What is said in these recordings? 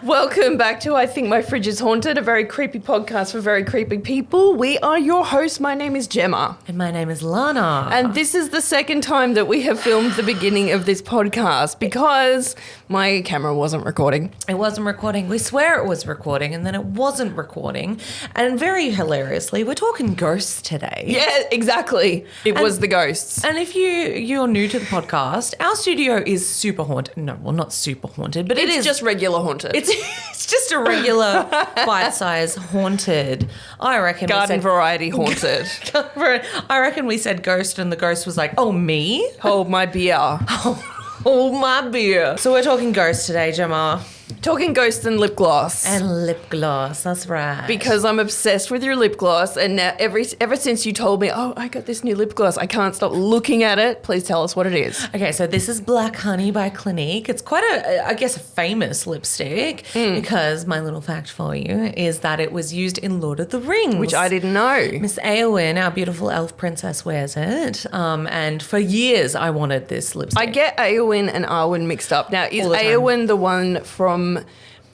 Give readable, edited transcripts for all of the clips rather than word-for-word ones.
Welcome back to I Think My Fridge is Haunted, a very creepy podcast for very creepy people. We are your hosts. My name is Gemma. And my name is Lana. And this is the second time that we have filmed the beginning of this podcast because my camera wasn't recording. It wasn't recording. We swear it was recording and then it wasn't recording. And very hilariously, we're talking ghosts today. Yeah, exactly. It was the ghosts. And if you're new to the podcast, our studio is super haunted. No, well, not super haunted, but It's just regular haunted. It's just a regular bite-sized haunted. I reckon garden variety haunted. I reckon we said ghost and the ghost was like, oh, me? Hold my beer. Hold my beer. So we're talking ghosts today, Gemma. Talking ghosts and lip gloss. And lip gloss, that's right. Because I'm obsessed with your lip gloss, and now ever since you told me, oh, I got this new lip gloss, I can't stop looking at it. Please tell us what it is. Okay, so this is Black Honey by Clinique. It's quite a famous lipstick because my little fact for you is that it was used in Lord of the Rings. Which I didn't know. Miss Éowyn, our beautiful elf princess, wears it. And for years I wanted this lipstick. I get Éowyn and Arwen mixed up. Now, is Éowyn the one from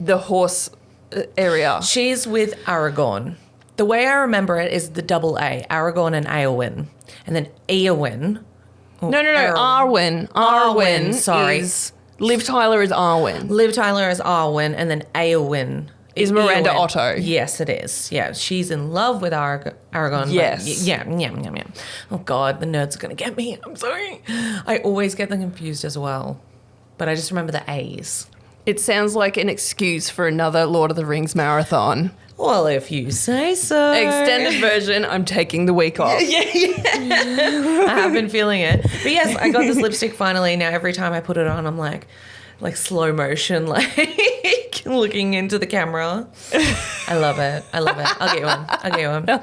the horse area? She's with Aragorn. The way I remember it is the double A, Aragorn and Éowyn. And then Éowyn. No. Arwen, sorry. Liv Tyler is Arwen. Liv Tyler is Arwen, and then Éowyn is Miranda Otto. Yes, it is. Yeah, she's in love with Aragorn. Yes. Yeah. Oh, God, the nerds are going to get me. I'm sorry. I always get them confused as well. But I just remember the A's. It sounds like an excuse for another Lord of the Rings marathon. Well, if you say so. Extended version, I'm taking the week off. Yeah. I have been feeling it. But yes, I got this lipstick finally. Now every time I put it on, I'm like slow motion, like looking into the camera. I love it. I'll get you one.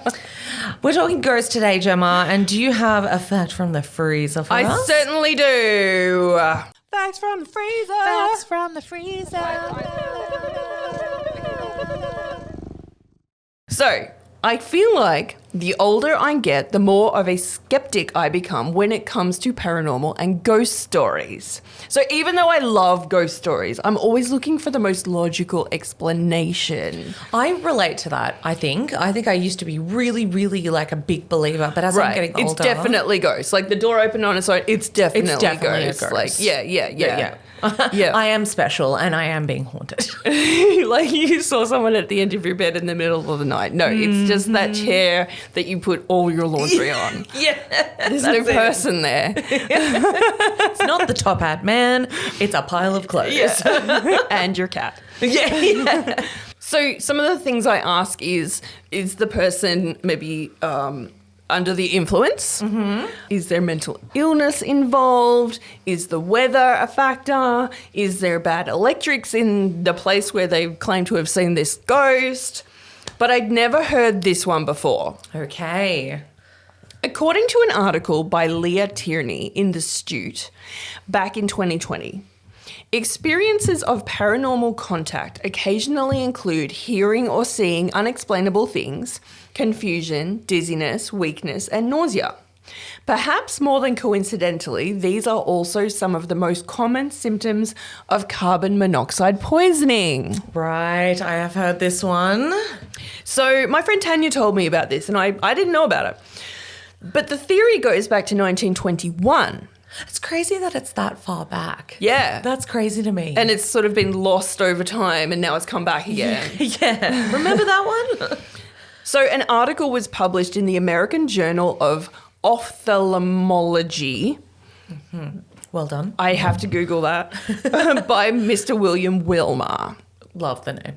We're talking ghosts today, Gemma. And do you have a fact from the freezer for us? I certainly do. Facts from the freezer. Facts from the freezer. So, I feel like the older I get, the more of a skeptic I become when it comes to paranormal and ghost stories. So even though I love ghost stories, I'm always looking for the most logical explanation. I relate to that, I think. I used to be really, really like a big believer, but as I'm getting older... It's definitely ghosts. Like the door opened on its own, it's definitely ghosts. A ghost. Like, yeah. Yeah. I am special and I am being haunted. Like you saw someone at the end of your bed in the middle of the night. No, it's just that chair that you put all your laundry on. Yeah. There's no person there. It's not the top hat, man. It's a pile of clothes. Yeah. And your cat. Yeah. So some of the things I ask is the person maybe under the influence? Mm-hmm. Is there mental illness involved? Is the weather a factor? Is there bad electrics in the place where they claim to have seen this ghost? But I'd never heard this one before. Okay. According to an article by Leah Tierney in The Stute back in 2020, experiences of paranormal contact occasionally include hearing or seeing unexplainable things, confusion, dizziness, weakness, and nausea. Perhaps more than coincidentally, these are also some of the most common symptoms of carbon monoxide poisoning. Right, I have heard this one. So my friend Tanya told me about this and I didn't know about it. But the theory goes back to 1921. It's crazy that it's that far back. Yeah. That's crazy to me. And it's sort of been lost over time and now it's come back again. Yeah. Remember that one? So an article was published in the American Journal of Ophthalmology. Mm-hmm. Well done. I have to Google that. By Mr. William Wilmer. Love the name.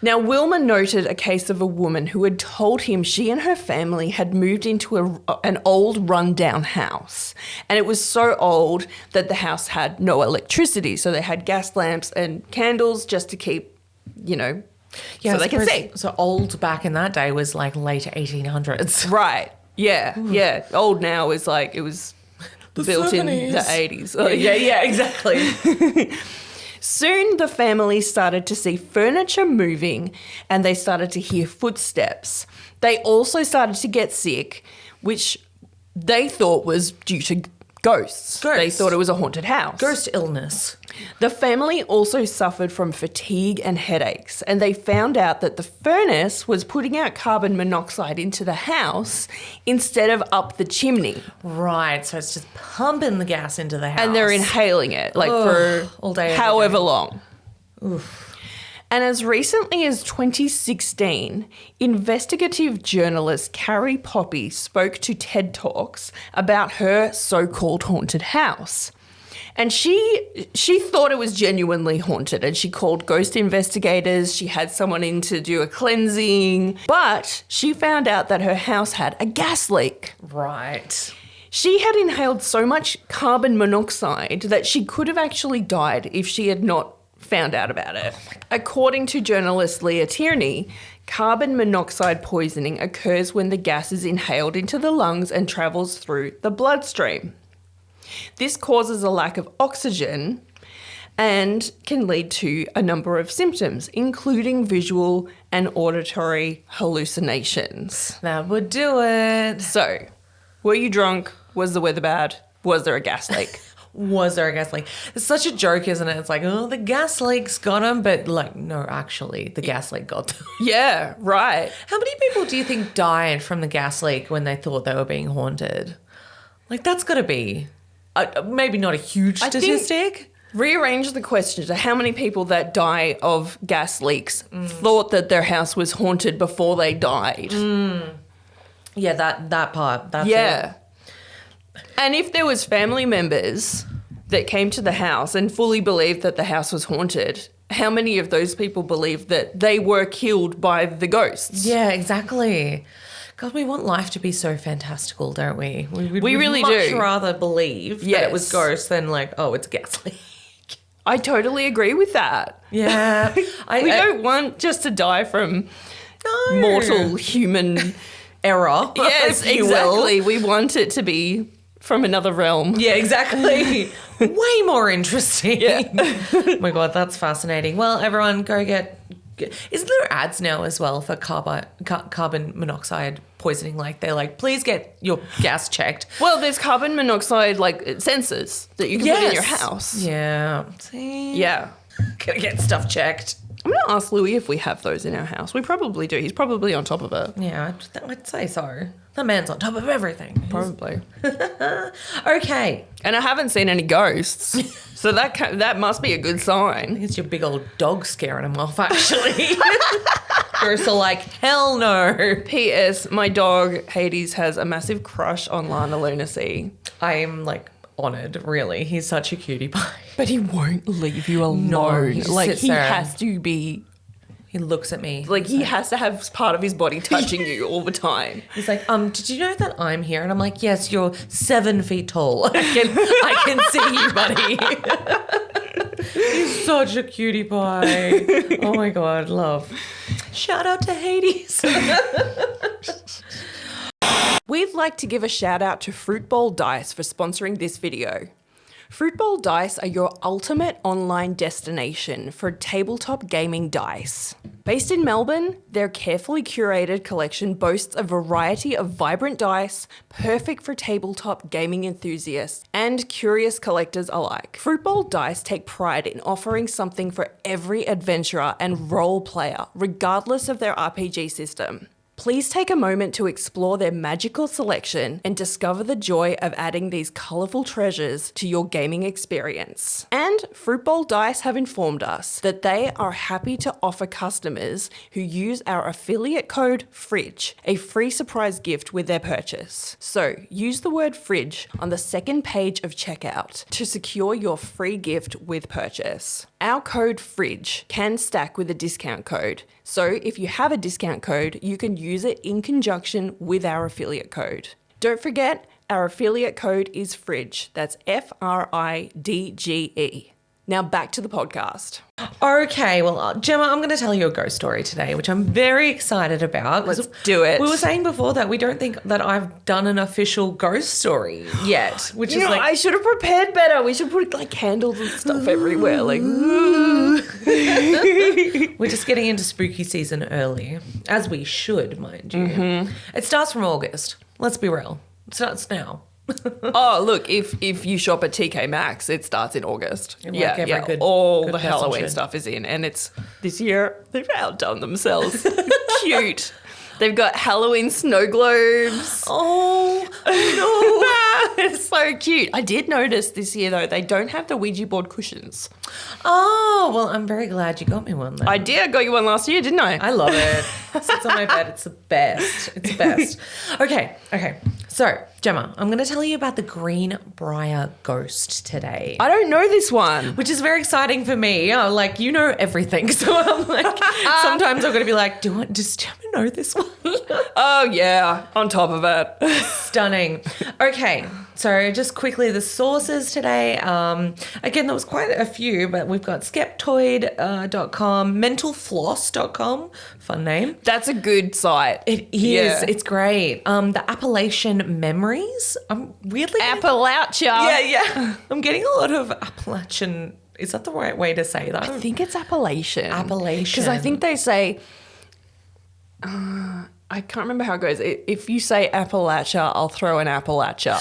Now, Wilmer noted a case of a woman who had told him she and her family had moved into an old rundown house. And it was so old that the house had no electricity. So they had gas lamps and candles just to keep, so they can see. So old back in that day was like late 1800s. Right. Yeah. Ooh. Yeah. Old now is like it was built 70s. In the 80s. Oh, yeah, exactly. Soon the family started to see furniture moving and they started to hear footsteps. They also started to get sick, which they thought was due to ghosts. They Ghosts. thought it was a haunted house. Ghost illness. The family also suffered from fatigue and headaches, and they found out that the furnace was putting out carbon monoxide into the house instead of up the chimney. Right, so it's just pumping the gas into the house. And they're inhaling it for all day, every however day. long. Oof. And as recently as 2016, investigative journalist Carrie Poppy spoke to TED Talks about her so-called haunted house. And she thought it was genuinely haunted, and she called ghost investigators. She had someone in to do a cleansing, but she found out that her house had a gas leak. Right. She had inhaled so much carbon monoxide that she could have actually died if she had not found out about it. According to journalist Leah Tierney, carbon monoxide poisoning occurs when the gas is inhaled into the lungs and travels through the bloodstream. This causes a lack of oxygen and can lead to a number of symptoms, including visual and auditory hallucinations. That would do it. So, were you drunk? Was the weather bad? Was there a gas leak? Was there a gas leak? It's such a joke, isn't it? It's like, oh, the gas leak's got him, but like, no, actually, the gas leak got them. Yeah, right. How many people do you think died from the gas leak when they thought they were being haunted? Like, that's got to be maybe not a huge statistic. Rearrange the question to how many people that die of gas leaks thought that their house was haunted before they died. Yeah, that part. That's Yeah. it. And if there was family members that came to the house and fully believed that the house was haunted, how many of those people believed that they were killed by the ghosts? Yeah, exactly. God, we want life to be so fantastical, don't we? We really much do. rather believe that it was Yes. ghosts than like, oh, it's a gas leak. I totally agree with that. Yeah. We don't want just to die from No. mortal human error. Yes, if you will. exactly. We want it to be from another realm. Yeah, exactly. Way more interesting. Yeah. Oh my God, that's fascinating. Well, everyone, go get. Isn't there ads now as well for carbon monoxide poisoning? Like they're like, please get your gas checked. Well, there's carbon monoxide like sensors that you can put in your house. Yeah. See? Yeah. Gotta get stuff checked. I'm going to ask Louis if we have those in our house. We probably do. He's probably on top of it. Yeah, I'd say so. That man's on top of everything. Probably. Okay. And I haven't seen any ghosts. So that must be a good sign. It's your big old dog scaring him off, actually. Ghosts are like, hell no. P.S. My dog, Hades, has a massive crush on Lana Lunacy. I'm like honoured, really. He's such a cutie pie. But he won't leave you alone. No, he just sits he there. has to be, He looks at me. like, he has to have part of his body touching you all the time. He's like, did you know that I'm here? And I'm like, yes, you're 7 feet tall. I can see you, buddy. He's such a cutie pie. Oh my God, love. Shout out to Hades. We'd like to give a shout out to Fruit Bowl Dice for sponsoring this video. Fruit Bowl Dice are your ultimate online destination for tabletop gaming dice. Based in Melbourne, their carefully curated collection boasts a variety of vibrant dice, perfect for tabletop gaming enthusiasts and curious collectors alike. Fruit Bowl Dice take pride in offering something for every adventurer and role player, regardless of their RPG system. Please take a moment to explore their magical selection and discover the joy of adding these colourful treasures to your gaming experience. And Fruit Bowl Dice have informed us that they are happy to offer customers who use our affiliate code FRIDGE a free surprise gift with their purchase. So use the word FRIDGE on the second page of checkout to secure your free gift with purchase. Our code FRIDGE can stack with a discount code, so if you have a discount code, you can use it in conjunction with our affiliate code. Don't forget, our affiliate code is FRIDGE. That's FRIDGE. Now back to the podcast. Okay, well, Gemma, I'm going to tell you a ghost story today, which I'm very excited about. Let's do it. We were saying before that we don't think that I've done an official ghost story yet, which is like... I should have prepared better. We should put like candles and stuff everywhere. Like, ooh. We're just getting into spooky season early, as we should, mind you. Mm-hmm. It starts from August. Let's be real. It starts now. Oh, look, if you shop at TK Maxx, it starts in August. All the Halloween stuff is in. And it's this year, they've outdone themselves. Cute. They've got Halloween snow globes. Oh, no. It's so cute. I did notice this year, though, they don't have the Ouija board cushions. Oh, well, I'm very glad you got me one then. I did. I got you one last year, didn't I? I love it. Sits on my bed. It's the best. It's the best. Okay. So, Gemma, I'm going to tell you about the Green Brier Ghost today. I don't know this one. Which is very exciting for me. Like, you know everything. So I'm like, sometimes I'm going to be like, does Gemma know this one? Oh, yeah. On top of it. Stunning. Okay. So just quickly, the sources today. Again, there was quite a few, but we've got skeptoid.com, mentalfloss.com. Fun name. That's a good site. It is. Yeah. It's great. The Appalachian Memories. I'm weirdly... Appalachia. Yeah. I'm getting a lot of Appalachian... Is that the right way to say that? I think it's Appalachian. Appalachian. Because I think they say... I can't remember how it goes. If you say Appalachia, I'll throw an Appalachia.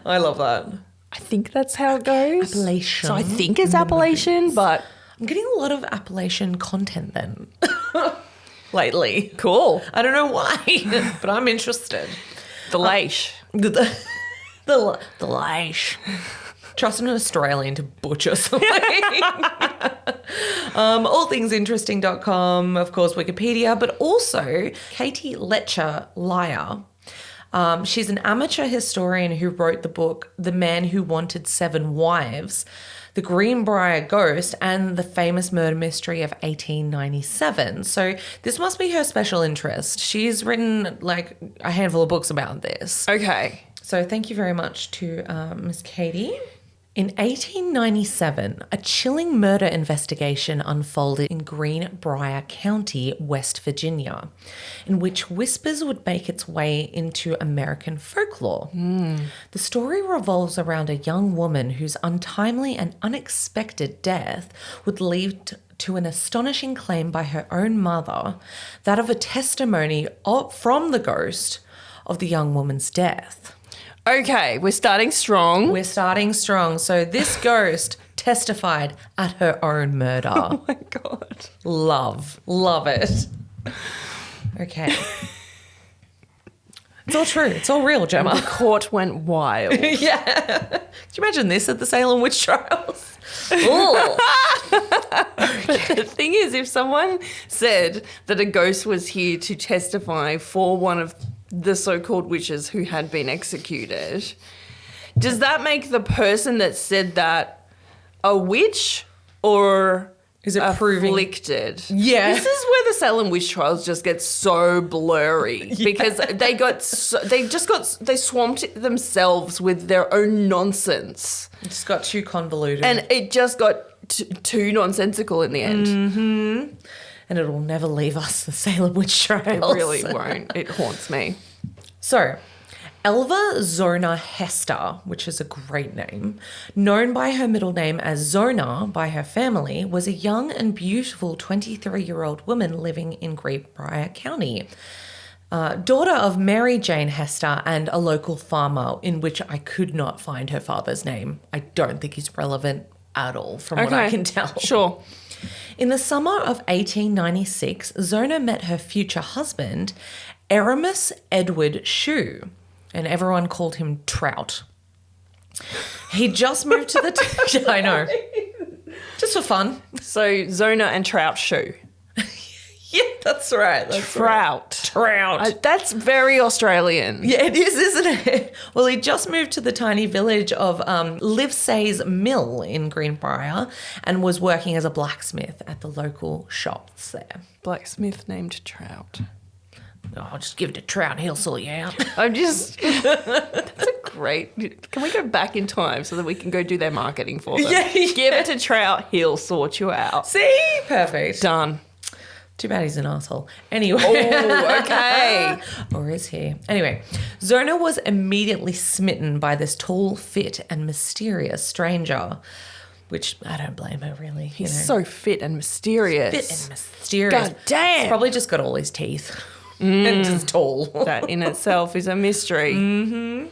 I love that. I think that's how it goes. Appalachian. So I think it's Appalachian, but... I'm getting a lot of Appalachian content then. Lately. Cool. I don't know why, but I'm interested. The Leish. The Leish. Trust an Australian to butcher something. Allthingsinteresting.com, of course, Wikipedia, but also Katie Letcher-Lyer. She's an amateur historian who wrote the book The Man Who Wanted 7 Wives, The Greenbrier Ghost, and the famous murder mystery of 1897. So this must be her special interest. She's written like a handful of books about this. Okay. So thank you very much to Miss Katie. In 1897, a chilling murder investigation unfolded in Greenbrier County, West Virginia, in which whispers would make its way into American folklore. The story revolves around a young woman whose untimely and unexpected death would lead to an astonishing claim by her own mother, that of a testimony from the ghost of the young woman's death. Okay, we're starting strong. We're starting strong. So this ghost testified at her own murder. Oh my God. Love it. Okay. It's all true. It's all real, Gemma. The court went wild. Yeah. Could you imagine this at the Salem witch trials? Ooh. But the thing is, if someone said that a ghost was here to testify for one of the so-called witches who had been executed, does that make the person that said that a witch, or is it proving afflicted? Yeah. This is where the Salem witch trials just get so blurry because they swamped themselves with their own nonsense. It just got too convoluted. And it just got too nonsensical in the end. Mm-hmm. And it'll never leave us, the Salem witch trials. It really won't. It haunts me. So, Elva Zona Hester, which is a great name, known by her middle name as Zona by her family, was a young and beautiful 23-year-old woman living in Greenbrier County. Daughter of Mary Jane Hester and a local farmer, in which I could not find her father's name. I don't think he's relevant at all from what I can tell. Sure. In the summer of 1896, Zona met her future husband, Aramis Edward Shue, and everyone called him Trout. He just moved to the... I know. Just for fun. So Zona and Trout Shoe. Yeah, that's right. Trout. Trout. That's very Australian. Yeah, it is, isn't it? Well, he just moved to the tiny village of Livesey's Mill in Greenbrier and was working as a blacksmith at the local shops there. Blacksmith named Trout. Oh, I'll just give it to Trout. He'll sort you out. That's a great... Can we go back in time so that we can go do their marketing for them? Yeah. Give it to Trout. He'll sort you out. See? Perfect. Done. Too bad he's an asshole. Anyway. Oh, okay. Or is he? Anyway, Zona was immediately smitten by this tall, fit, and mysterious stranger, which I don't blame her, really. He's so fit and mysterious. Fit and mysterious. God damn. He's probably just got all his teeth. and just tall. That in itself is a mystery.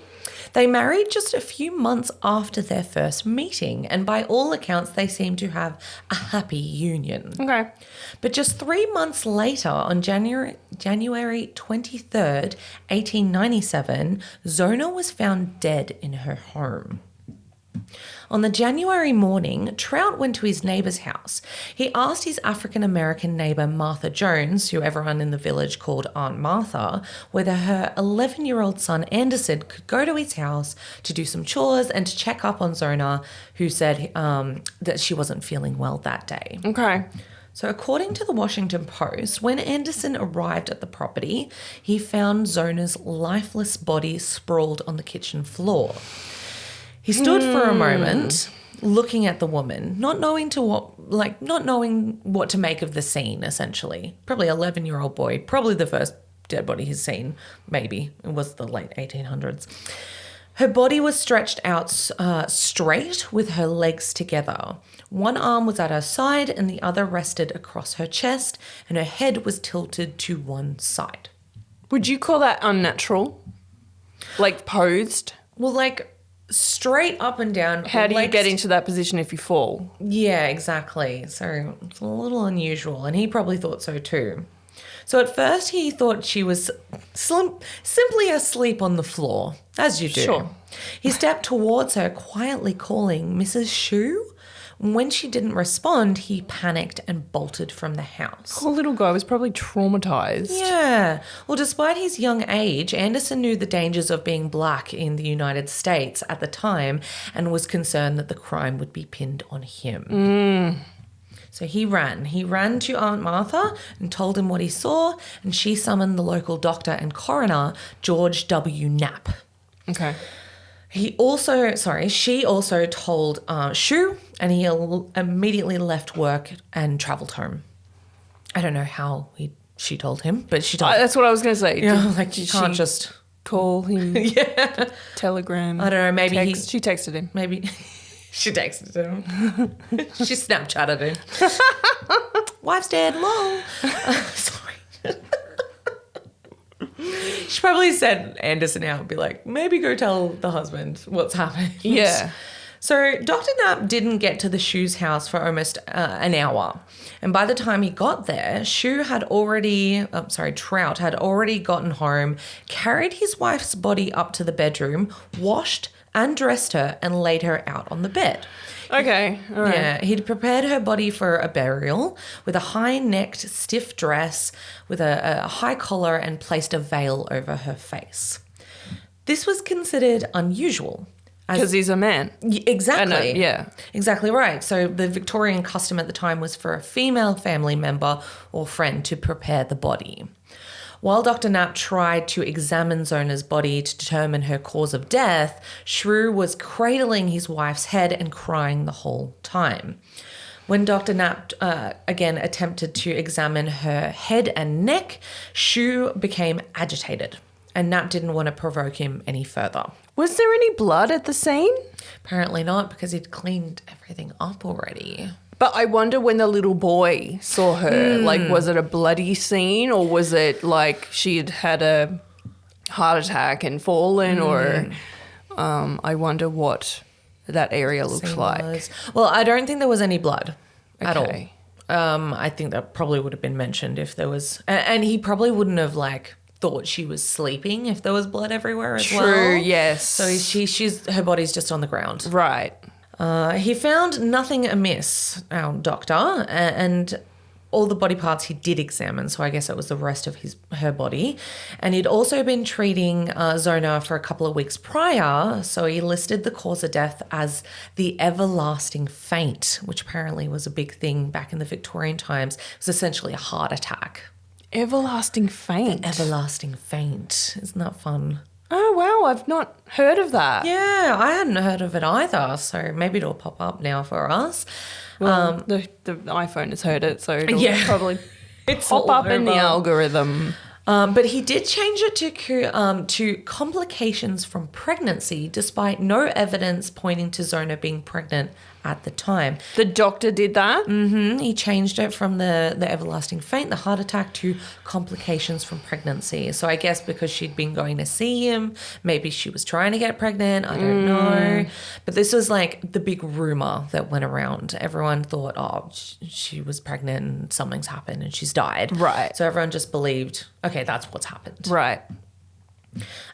They married just a few months after their first meeting, and by all accounts, they seem to have a happy union. Okay. But just 3 months later, on January 23rd, 1897, Zona was found dead in her home. On the January morning, Trout went to his neighbour's house. He asked his African-American neighbour Martha Jones, who everyone in the village called Aunt Martha, whether her 11-year-old son Anderson could go to his house to do some chores and to check up on Zona, who said that she wasn't feeling well that day. Okay. So according to the Washington Post, when Anderson arrived at the property, he found Zona's lifeless body sprawled on the kitchen floor. He stood for a moment looking at the woman, not knowing what to make of the scene, essentially. Probably 11-year-old boy, probably the first dead body he's seen, maybe. It was the late 1800s. Her body was stretched out straight with her legs together. One arm was at her side and the other rested across her chest, and her head was tilted to one side. Would you call that unnatural? Like posed? Well, like straight up and down. How do you get into that position if you fall? Yeah, exactly. So it's a little unusual, and he probably thought so too. So at first he thought she was simply asleep on the floor, as you do. Sure. He stepped towards her, quietly calling Mrs. Shue. When she didn't respond, he panicked and bolted from the house. Poor little guy was probably traumatized. Yeah. Well, despite his young age, Anderson knew the dangers of being black in the United States at the time and was concerned that the crime would be pinned on him. So he ran. He ran to Aunt Martha and told him what he saw, and she summoned the local doctor and coroner, George W. Knapp. Okay. She also told Shue, and he immediately left work and travelled home. I don't know how she told him, but she told him. That's what I was going to say. Yeah, like you can't just call him. Yeah. Telegram. I don't know, maybe she texted him. Maybe she texted him. She Snapchatted him. Wife's dead, lol. Sorry. She probably sent Anderson out and be like, maybe go tell the husband what's happened. Yeah. So Dr. Knapp didn't get to the Shue's house for almost an hour. And by the time he got there, Trout had already gotten home, carried his wife's body up to the bedroom, washed and dressed her and laid her out on the bed. Okay. All right. Yeah, he'd prepared her body for a burial with a high-necked, stiff dress with a high collar and placed a veil over her face. This was considered unusual. Because he's a man. Exactly. Yeah. Exactly right. So the Victorian custom at the time was for a female family member or friend to prepare the body. While Dr. Knapp tried to examine Zona's body to determine her cause of death, Shrew was cradling his wife's head and crying the whole time. When Dr. Knapp again attempted to examine her head and neck, Shrew became agitated, and Knapp didn't want to provoke him any further. Was there any blood at the scene? Apparently not, because he'd cleaned everything up already. But I wonder when the little boy saw her, like, was it a bloody scene or was it like she had had a heart attack and fallen or I wonder what that area looks like. Well, I don't think there was any blood at all. Okay. I think that probably would have been mentioned if there was, and he probably wouldn't have like thought she was sleeping if there was blood everywhere as well. True, yes. So her body's just on the ground. Right. He found nothing amiss, our doctor, and all the body parts he did examine, so I guess it was the rest of her body. And he'd also been treating Zona for a couple of weeks prior, so he listed the cause of death as the everlasting faint, which apparently was a big thing back in the Victorian times. It was essentially a heart attack. Everlasting faint. Everlasting faint. Isn't that fun? Oh, wow. I've not heard of that. Yeah, I hadn't heard of it either, so maybe it'll pop up now for us. Well, the iPhone has heard it, so it'll probably It's pop all up in the over. algorithm. But he did change it to complications from pregnancy, despite no evidence pointing to Zona being pregnant at the time. The doctor did that? He changed it from the everlasting faint, the heart attack, to complications from pregnancy. So I guess because she'd been going to see him, maybe she was trying to get pregnant. I don't know. But this was like the big rumor that went around. Everyone thought, oh, she was pregnant and something's happened and she's died. Right. So everyone just believed, okay, that's what's happened. Right.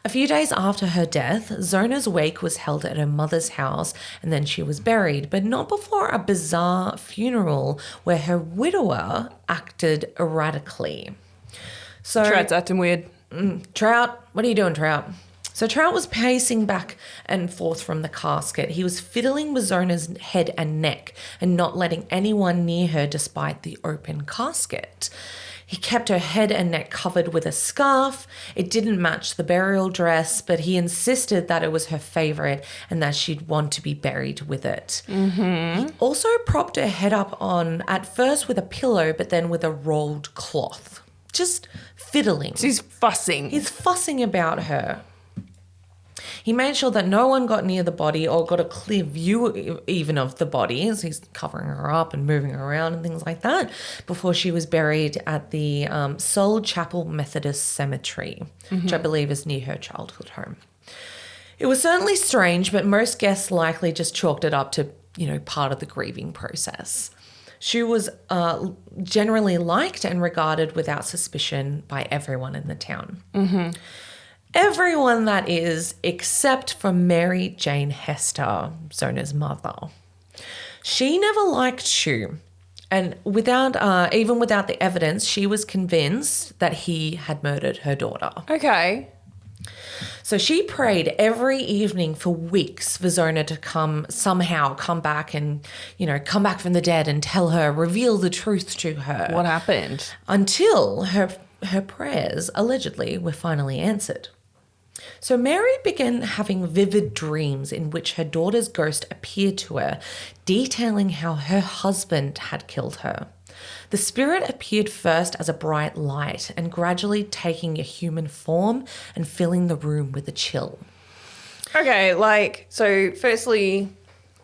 A few days after her death, Zona's wake was held at her mother's house and then she was buried, but not before a bizarre funeral where her widower acted erratically. So Trout's acting weird. Trout, what are you doing, Trout? So Trout was pacing back and forth from the casket. He was fiddling with Zona's head and neck and not letting anyone near her despite the open casket. He kept her head and neck covered with a scarf. It didn't match the burial dress, but he insisted that it was her favorite and that she'd want to be buried with it. He also propped her head up on, at first with a pillow, but then with a rolled cloth. Just fiddling. So he's fussing. He's fussing about her. He made sure that no one got near the body or got a clear view even of the body, as he's covering her up and moving her around and things like that, before she was buried at the Soul Chapel Methodist Cemetery, which I believe is near her childhood home. It was certainly strange, but most guests likely just chalked it up to, part of the grieving process. She was generally liked and regarded without suspicion by everyone in the town. Everyone, that is, except for Mary Jane Hester, Zona's mother. She never liked Shu, and even without the evidence, she was convinced that he had murdered her daughter. Okay. So she prayed every evening for weeks for Zona to come back and, come back from the dead and reveal the truth to her. What happened? Until her prayers allegedly were finally answered. So Mary began having vivid dreams in which her daughter's ghost appeared to her, detailing how her husband had killed her. The spirit appeared first as a bright light and gradually taking a human form and filling the room with a chill. Okay, so firstly,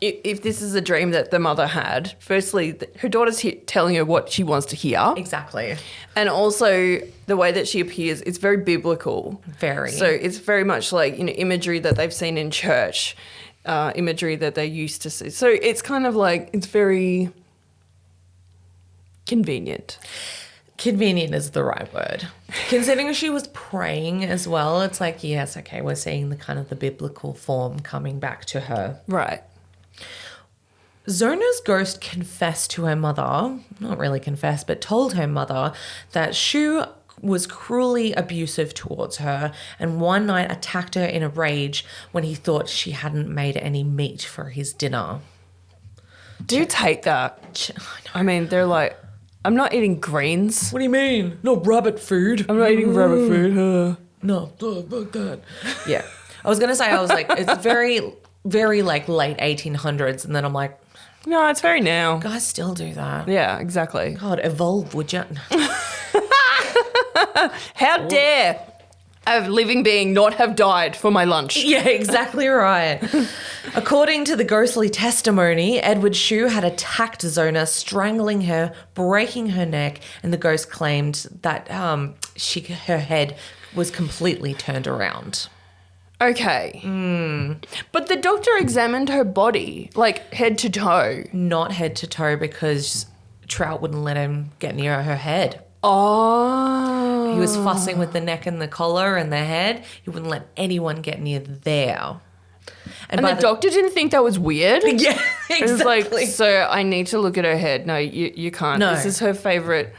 if this is a dream that the mother had, firstly, her daughter's telling her what she wants to hear. Exactly. And also the way that she appears, it's very biblical. Very. So it's very much like, imagery that they've seen in church, imagery that they used to see. So it's kind of like, it's very convenient. Convenient is the right word. Considering she was praying as well, it's like, yes, okay, we're seeing the biblical form coming back to her. Right. Zona's ghost confessed to her mother, not really confessed, but told her mother that Shu was cruelly abusive towards her and one night attacked her in a rage when he thought she hadn't made any meat for his dinner. Dudes hate that. I mean, they're like, I'm not eating greens. What do you mean? No rabbit food. I'm not eating rabbit food. No, fuck that. Yeah. I was going to say, it's very, very late 1800s. And then I'm like, No, it's very now. guys still do that. Yeah, exactly. God, evolve, would you? How dare a living being not have died for my lunch? Yeah, exactly right. According to the ghostly testimony, Edward Shue had attacked Zona, strangling her, breaking her neck, and the ghost claimed that her head was completely turned around. Okay. But the doctor examined her body, like head to toe. Not head to toe because Trout wouldn't let him get near her head. Oh. He was fussing with the neck and the collar and the head. He wouldn't let anyone get near there. And the doctor didn't think that was weird? Yeah, exactly. It was like, so I need to look at her head. No, you can't. No. This is her favorite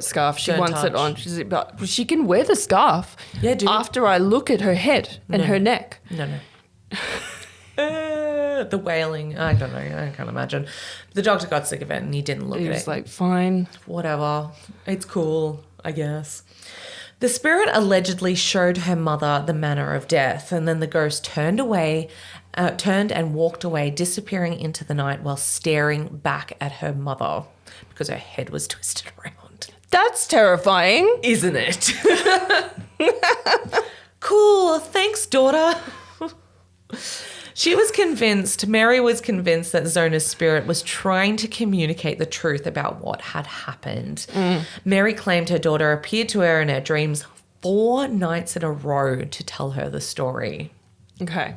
scarf. She Don't wants it touch. on. But she can wear the scarf. Yeah, dude. After I look at her head and her neck. No. The wailing. I don't know. I can't imagine. The doctor got sick of it and he didn't look He at was it. like, fine. Whatever. It's cool, I guess. The spirit allegedly showed her mother the manner of death, and then the ghost turned and walked away, disappearing into the night while staring back at her mother because her head was twisted around. That's terrifying. Isn't it? Cool. Thanks, daughter. Mary was convinced that Zona's spirit was trying to communicate the truth about what had happened. Mary claimed her daughter appeared to her in her dreams 4 nights in a row to tell her the story. Okay.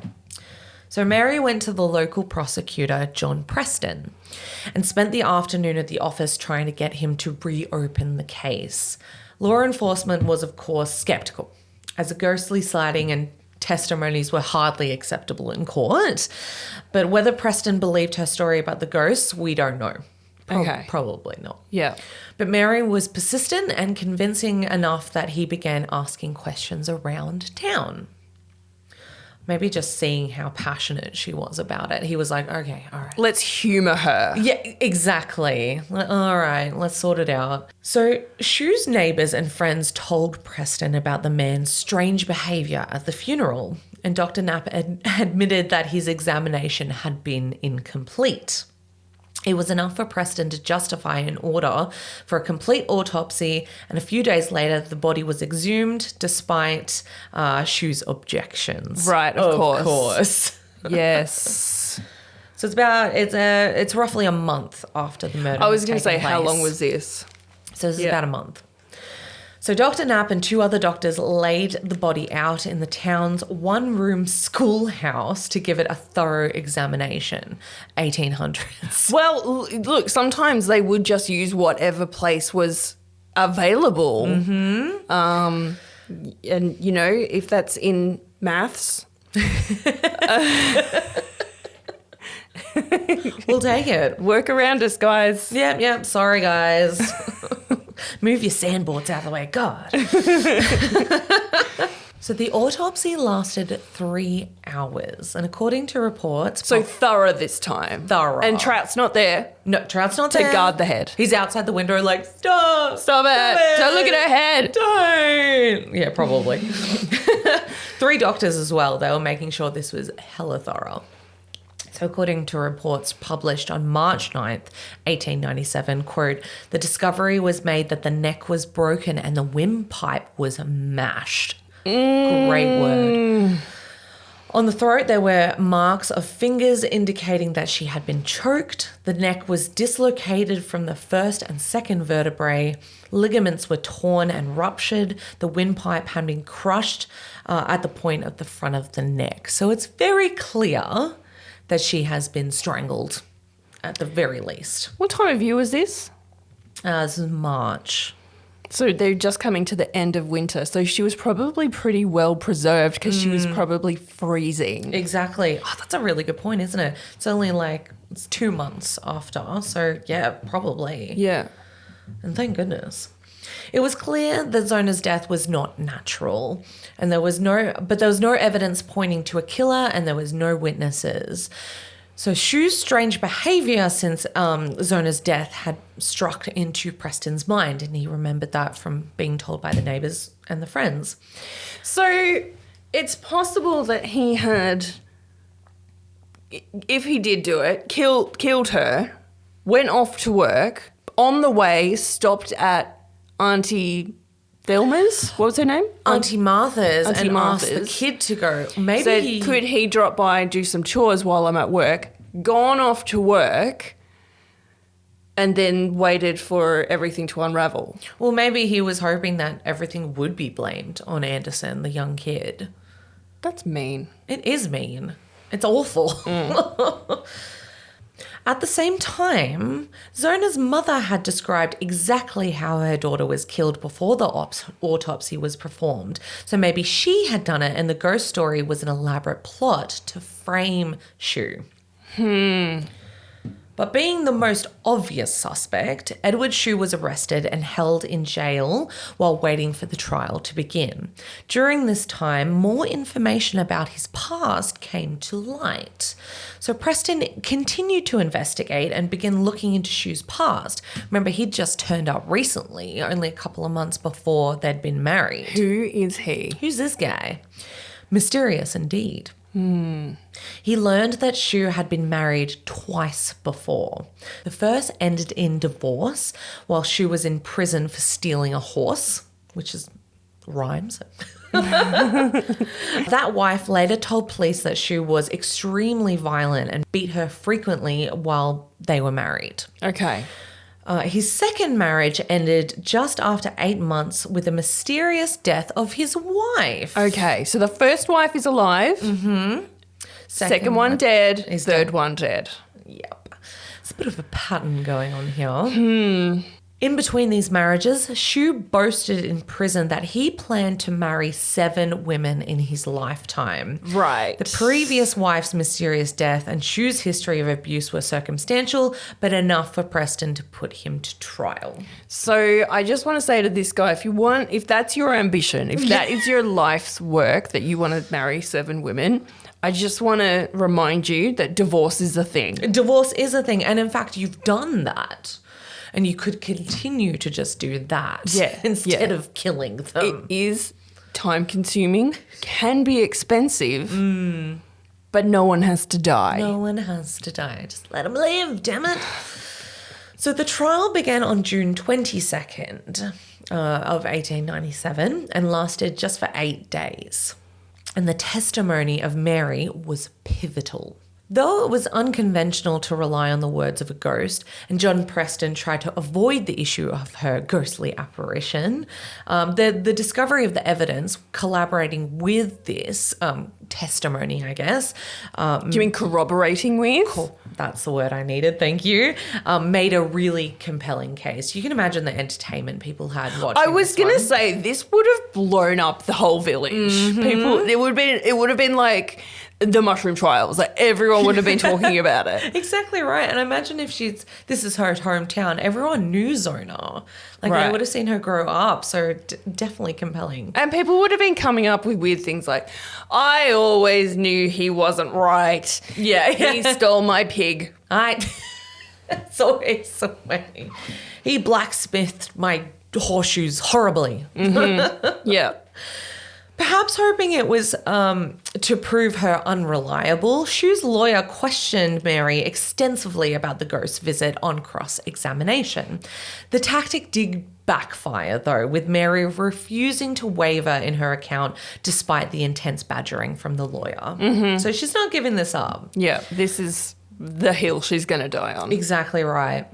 So Mary went to the local prosecutor, John Preston, and spent the afternoon at the office trying to get him to reopen the case. Law enforcement was, of course, skeptical, as a ghostly sighting and testimonies were hardly acceptable in court. But whether Preston believed her story about the ghosts, we don't know. Probably not. Yeah. But Mary was persistent and convincing enough that he began asking questions around town. Maybe just seeing how passionate she was about it. He was like, okay, all right. Let's humour her. Yeah, exactly. All right, let's sort it out. So Shu's neighbours and friends told Preston about the man's strange behaviour at the funeral, and Dr. Knapp admitted that his examination had been incomplete. It was enough for Preston to justify an order for a complete autopsy, and a few days later, the body was exhumed despite Shu's objections. Right, of course. Course. Yes. So it's roughly a month after the murder. I was going to say, taken how place. long was this? So this is about a month. So Dr. Knapp and 2 other doctors laid the body out in the town's 1-room schoolhouse to give it a thorough examination. 1800s. Well, look, sometimes they would just use whatever place was available. Mm-hmm. And, you know, if that's in maths. We'll take it. Work around us, guys. Yep. Sorry, guys. Move your sandboards out of the way. God. So the autopsy lasted 3 hours. And according to reports... So thorough this time. Thorough. And Trout's not there. No, Trout's not To there. guard the head. He's outside the window like, stop it. Don't look at her head. Don't. Yeah, probably. 3 doctors as well. They were making sure this was hella thorough. So according to reports published on March 9th, 1897, quote, the discovery was made that the neck was broken and the windpipe was mashed. Great word. On the throat, there were marks of fingers indicating that she had been choked. The neck was dislocated from the first and second vertebrae. Ligaments were torn and ruptured. The windpipe had been crushed at the point of the front of the neck. So it's very clear that she has been strangled, at the very least. What time of year was this? This is March. So they're just coming to the end of winter. So she was probably pretty well preserved because she was probably freezing. Exactly. Oh, that's a really good point, isn't it? It's only it's 2 months after. So, yeah, probably. Yeah. And thank goodness. It was clear that Zona's death was not natural, and there was no evidence pointing to a killer, and there was no witnesses. So Shu's strange behaviour since Zona's death had struck into Preston's mind, and he remembered that from being told by the neighbours and the friends. So it's possible that he had, if he did do it, killed her, went off to work, on the way stopped at Auntie Thelma's, what was her name? Auntie Martha's, Auntie and Martha's. asked the kid to go. Maybe Said, could he drop by and do some chores while I'm at work? Gone off to work and then waited for everything to unravel. Well, maybe he was hoping that everything would be blamed on Anderson, the young kid. That's mean. It is mean. It's awful. At the same time, Zona's mother had described exactly how her daughter was killed before the autopsy was performed. So maybe she had done it and the ghost story was an elaborate plot to frame Shu. But being the most obvious suspect, Edward Shu was arrested and held in jail while waiting for the trial to begin. During this time, more information about his past came to light. So Preston continued to investigate and begin looking into Shu's past. Remember, he'd just turned up recently, only a couple of months before they'd been married. Who is he? Who's this guy? Mysterious indeed. He learned that Shu had been married twice before. The first ended in divorce while Shu was in prison for stealing a horse, which is rhymes. That wife later told police that Shu was extremely violent and beat her frequently while they were married. Okay. His second marriage ended just after 8 months with the mysterious death of his wife. Okay. So the first wife is alive. Mm-hmm. Second one dead. Third one dead. Yep. It's a bit of a pattern going on here. In between these marriages, Shu boasted in prison that he planned to marry 7 women in his lifetime. Right. The previous wife's mysterious death and Shu's history of abuse were circumstantial, but enough for Preston to put him to trial. So I just want to say to this guy, if that's your ambition, if that is your life's work, that you want to marry 7 women, I just want to remind you that divorce is a thing. Divorce is a thing. And in fact, you've done that. And you could continue to just do that instead of killing them. It is time consuming, can be expensive, but no one has to die. No one has to die. Just let them live, damn it. So the trial began on June 22nd of 1897 and lasted just for 8 days. And the testimony of Mary was pivotal. Though it was unconventional to rely on the words of a ghost, and John Preston tried to avoid the issue of her ghostly apparition, the discovery of the evidence collaborating with this testimony, I guess. Do you mean corroborating with? Cool. That's the word I needed, thank you. Made a really compelling case. You can imagine the entertainment people had watching. I was going to say, this would have blown up the whole village. People, it would have been like the mushroom trials. Like everyone would have been talking about it. Exactly right. And imagine if this is her hometown. Everyone knew Zona. Like they would have seen her grow up. So definitely compelling. And people would have been coming up with weird things like, I always knew he wasn't right. Yeah. He stole my pig. It's always so funny. He blacksmithed my horseshoes horribly. Yeah. Perhaps hoping it was to prove her unreliable, Shu's lawyer questioned Mary extensively about the ghost visit on cross-examination. The tactic did backfire, though, with Mary refusing to waver in her account despite the intense badgering from the lawyer. So she's not giving this up. Yeah, this is the hill she's going to die on. Exactly right.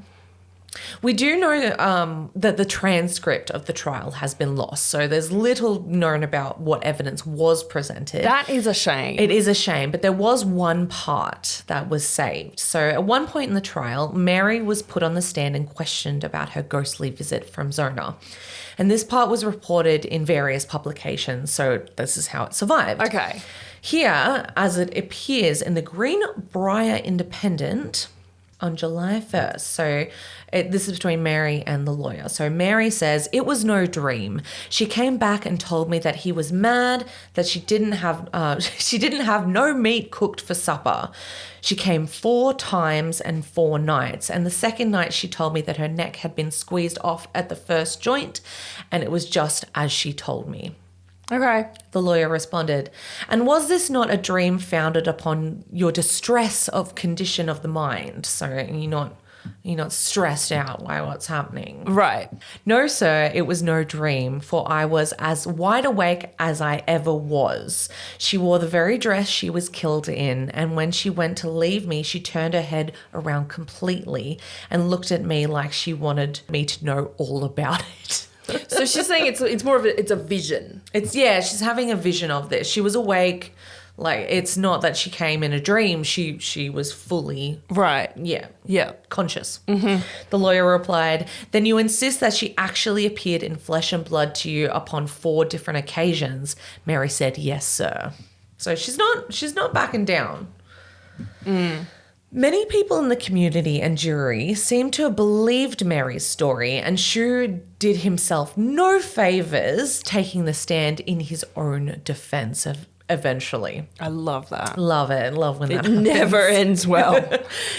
We do know that the transcript of the trial has been lost, so there's little known about what evidence was presented. That is a shame. It is a shame, but there was one part that was saved. So at one point in the trial, Mary was put on the stand and questioned about her ghostly visit from Zona. And this part was reported in various publications, so this is how it survived. Okay. Here, as it appears in the Green Brier Independent on July 1st. So this is between Mary and the lawyer. So Mary says, it was no dream. She came back and told me that he was mad, that she didn't have no meat cooked for supper. She came 4 times and 4 nights. And the second night she told me that her neck had been squeezed off at the first joint, and it was just as she told me. Okay. The lawyer responded, and was this not a dream founded upon your distress of condition of the mind? So you're not stressed out by what's happening. Right. No, sir, it was no dream, for I was as wide awake as I ever was. She wore the very dress she was killed in, and when she went to leave me, she turned her head around completely and looked at me like she wanted me to know all about it. So she's saying it's more of it's a vision. She's having a vision of this. She was awake. Like, it's not that she came in a dream. She was fully conscious. The lawyer replied, then you insist that she actually appeared in flesh and blood to you upon 4 different occasions. Mary said, yes, sir. So she's not backing down. Many people in the community and jury seem to have believed Mary's story, and Shu did himself no favours taking the stand in his own defence eventually. I love that. Love it. Love when that happens. Never ends well.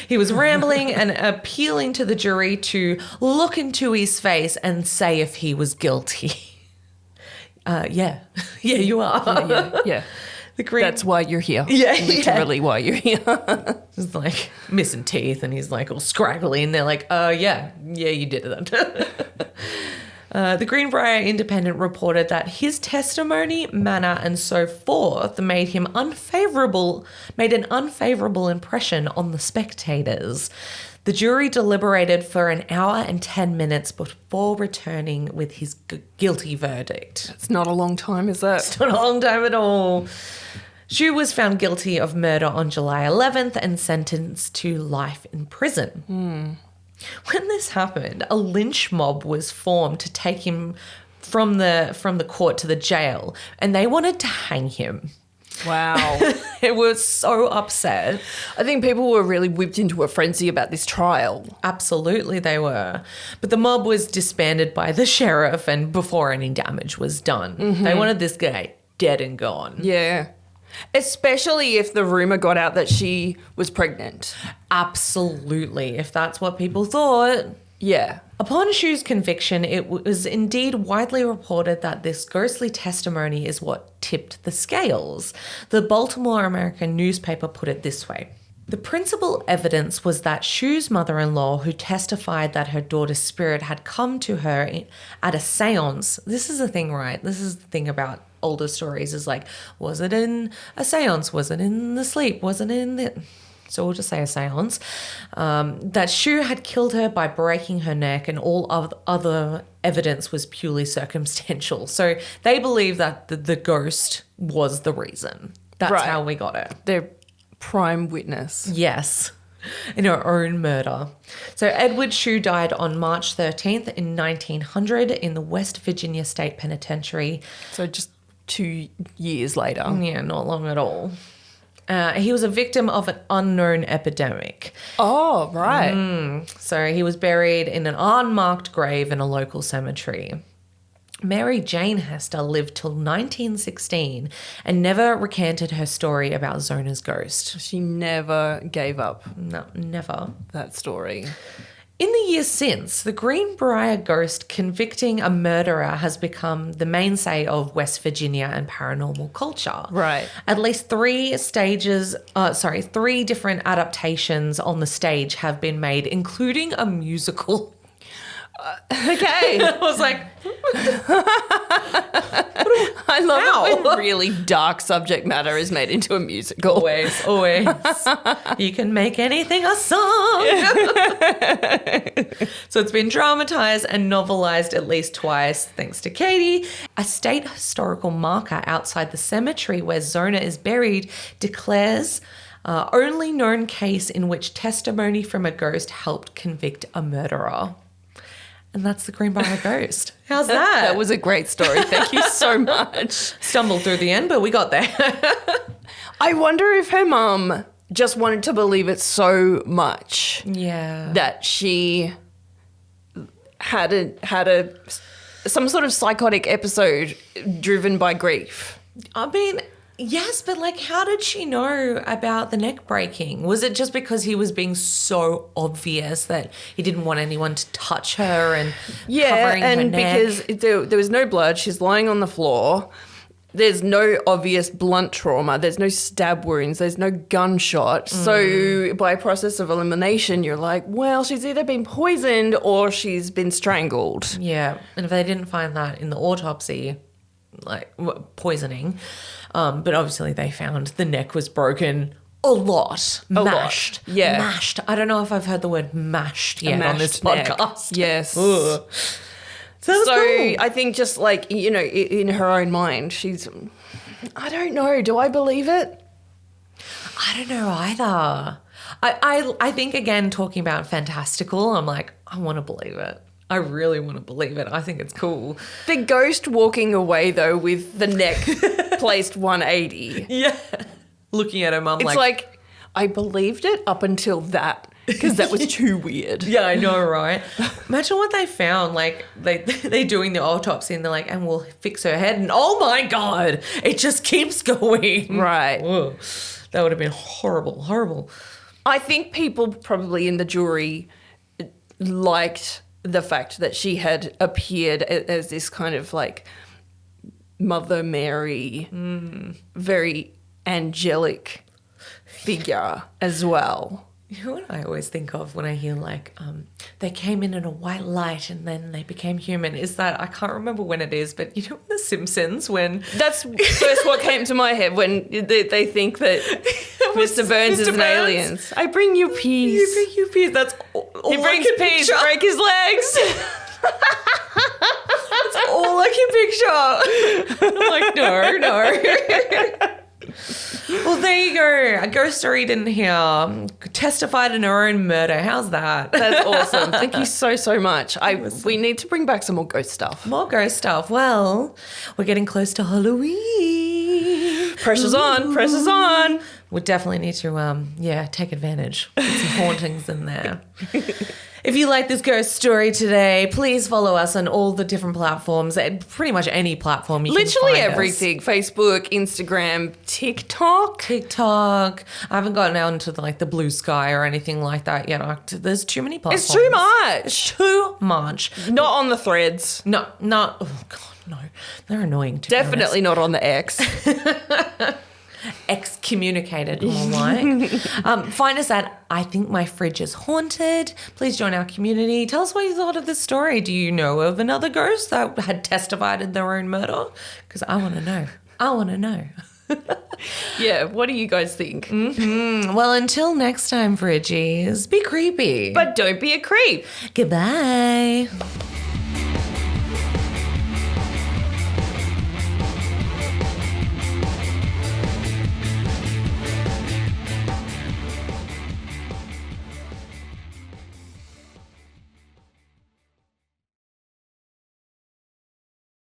He was rambling and appealing to the jury to look into his face and say if he was guilty. Yeah, you are. Yeah. That's why you're here. Yeah. Literally why you're here. It's like missing teeth and he's like all scraggly and they're like, yeah, you did it. The Greenbrier Independent reported that his testimony, manner, and so forth made an unfavorable impression on the spectators. The jury deliberated for an hour and 10 minutes before returning with his guilty verdict. It's not a long time, is it? It's not a long time at all. Xu was found guilty of murder on July 11th and sentenced to life in prison. When this happened, a lynch mob was formed to take him from the court to the jail, and they wanted to hang him. Wow. It was so upset. I think people were really whipped into a frenzy about this trial. Absolutely they were. But the mob was disbanded by the sheriff and before any damage was done. They wanted this guy dead and gone. Yeah. Especially if the rumor got out that she was pregnant. Absolutely. If that's what people thought. Yeah. Upon Xu's conviction, it was indeed widely reported that this ghostly testimony is what tipped the scales. The Baltimore American newspaper put it this way. The principal evidence was that Xu's mother-in-law, who testified that her daughter's spirit had come to her at a seance. This is the thing, right? This is the thing about older stories is like, was it in a seance? Was it in the sleep? Was it in the... So we'll just say a seance, that Xu had killed her by breaking her neck, and all other evidence was purely circumstantial. So they believe that the ghost was the reason. That's how we got her. Their prime witness. Yes, in her own murder. So Edward Xu died on March 13th in 1900 in the West Virginia State Penitentiary. So just 2 years later. Yeah, not long at all. He was a victim of an unknown epidemic. Oh, right. So he was buried in an unmarked grave in a local cemetery. Mary Jane Hester lived till 1916 and never recanted her story about Zona's ghost. She never gave up No, never. that story. In the years since, the Green Brier Ghost convicting a murderer has become the mainstay of West Virginia and paranormal culture. Right. At least three different adaptations on the stage have been made, including a musical. Okay. I was like, I love How? it when really dark subject matter is made into a musical. always. You can make anything a song. So it's been dramatized and novelized at least twice, thanks to Katie. A state historical marker outside the cemetery where Zona is buried declares only known case in which testimony from a ghost helped convict a murderer. And that's the Greenbrier Ghost. How's that? That was a great story. Thank you so much. Stumbled through the end, but we got there. I wonder if her mum just wanted to believe it so much Yeah. that she had some sort of psychotic episode driven by grief. I mean, yes, but like, how did she know about the neck breaking? Was it just because he was being so obvious that he didn't want anyone to touch her and covering her neck? Because there was no blood, she's lying on the floor. There's no obvious blunt trauma. There's no stab wounds. There's no gunshot. So by process of elimination, you're like, well, she's either been poisoned or she's been strangled. Yeah, and if they didn't find that in the autopsy, like poisoning, but obviously they found the neck was broken a lot. Mashed. Yeah. Mashed. I don't know if I've heard the word mashed yet on this neck. podcast. Yes. Ugh. So So I think just like, you know, in her own mind, she's, I don't know. Do I believe it? I don't know either. I think, again, talking about fantastical, I'm like, I want to believe it. I really want to believe it. I think it's cool. The ghost walking away, though, with the neck placed 180. Yeah. Looking at her mum It's like, I believed it up until that, because that was too weird. yeah, I know, right? Imagine what they found. Like, they're doing the autopsy and they're like, and we'll fix her head. And oh my God, it just keeps going. Right. Whoa. That would have been horrible, horrible. I think people probably in the jury liked the fact that she had appeared as this kind of like Mother Mary, very angelic figure as well. You know what I always think of when I hear like they came in a white light and then they became human is that I can't remember when it is, but you know in The Simpsons when That's first what came to my head when they think that Mr. Burns is an alien. I bring you peace. you bring you peace. That's all He brings peace, break his legs. That's all I can picture. I'm like, no. Well, there you go. A ghost story didn't hear. Testified in her own murder. How's that? That's awesome. Thank you so much. We need to bring back some more ghost stuff. More ghost stuff. Well, we're getting close to Halloween. Pressure's on. We definitely need to, take advantage. Put some hauntings in there. If you like this ghost story today, please follow us on all the different platforms, pretty much any platform you Literally can find everything. Facebook, Instagram, TikTok. TikTok. I haven't gotten out into the Blue Sky or anything like that yet. There's too many platforms. It's too much. Too much. Not on the threads. No, not. Oh God, no. They're annoying. To Definitely not on the X. Excommunicated, more like. Find us at I Think My Fridge is Haunted. Please join our community. Tell us what you thought of this story. Do you know of another ghost that had testified in their own murder? Because I want to know. Yeah, what do you guys think? Well, until next time, Fridgies, be creepy. But don't be a creep. Goodbye.